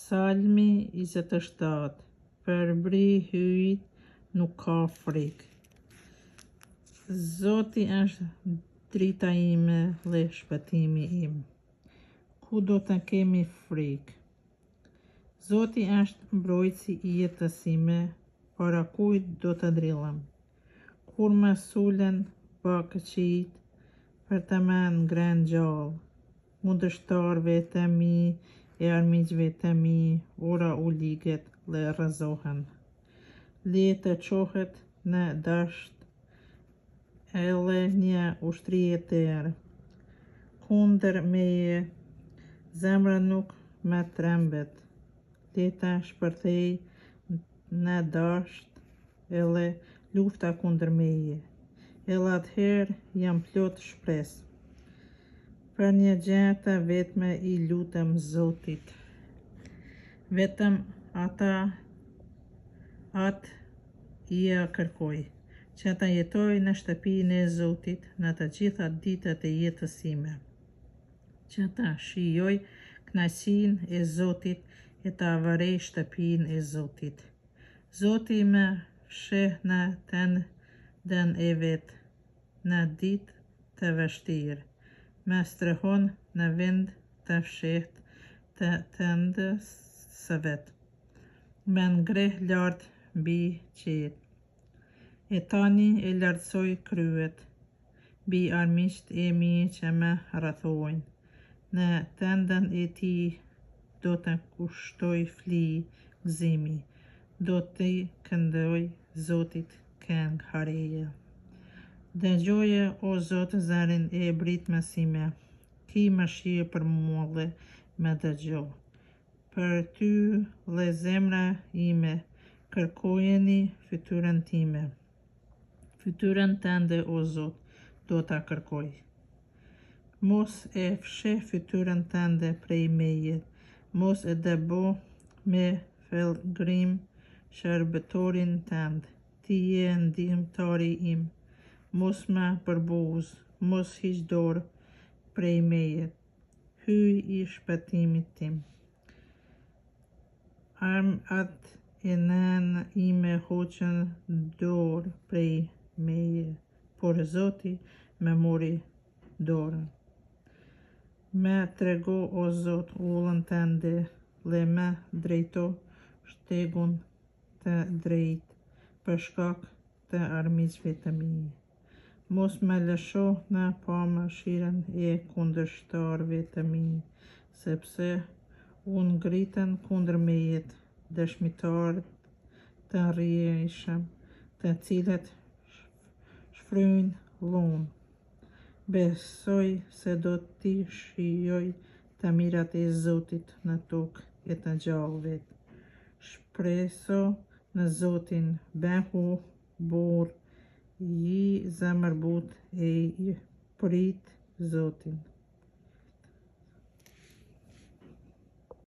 Psalmi 27. Përbri hyjt, nuk ka frikë. Zoti është drita ime dhe shpëtimi im. Ku do të kemi frikë? Zoti është mbrojtësi i jetës time, para kujt do të drilem? Kur më sulen pakëqit, për të më ngren gjallë, kundërshtarëve të mi e armiqve të mi, ora u liget dhe rrëzohen. Le të qohet në dasht, edhe një ushtri e tërë, kundër meje, zemra nuk më trembet. Le të shpërthej në dasht, edhe lufta kundër meje, edhe atëherë jam plot shpresë. Për një gjë të vetme i lutem Zotit, vetëm atë i kërkoj, që të jetoj në shtëpinë e Zotit në të gjitha ditët e jetës time, që të shijoj kënaqësinë e Zotit e të avarej shtëpinë e Zotit. Zoti më fsheh në tendën e vet, në ditë të vështirë, më strehon në vend të fshehtë të tendës së vet, më ngreh lart mbi qet, e tani e lartësoj kryet mbi armiqt e mi që më rrethojnë. Në tendën e tij do të kushtoj fli gëzimi, do t'i këndoj Zotit këngë hareje. Dëgjoje o Zot zërin e britmës time, ki mëshirë për mua dhe më dëgjo. Për ty dhe zemra ime kërkojeni fytyrën time. Fytyrën tënde o Zot do ta kërkoj. Mos e fsheh fytyrën tënde prej meje, mos e dëbo me fellgrim shërbëtorin tënd. Ti je ndihmëtari im, mos më përbuz, mos hiq dorë prej meje. Hyj i shpëtimit tim. Armët e nënë ime hoqën dorë prej meje, por Zoti më mori dorën. Më trego o Zot udhën tënde dhe më drejto shtegun të drejtë për shkak të armiqve të mi. Mos më lësho në pamëshirën e kundërshtarëve të mi, sepse u ngritën kundër meje dëshmitarë të rrjedhshëm, të cilët shfryjnë dhunë. Besoj se do t'i shijoj të mirat e Zotit në tokë e të gjallëve. Shpreso në Zotin, bëhu burr i zemërbut e i prit Zotin.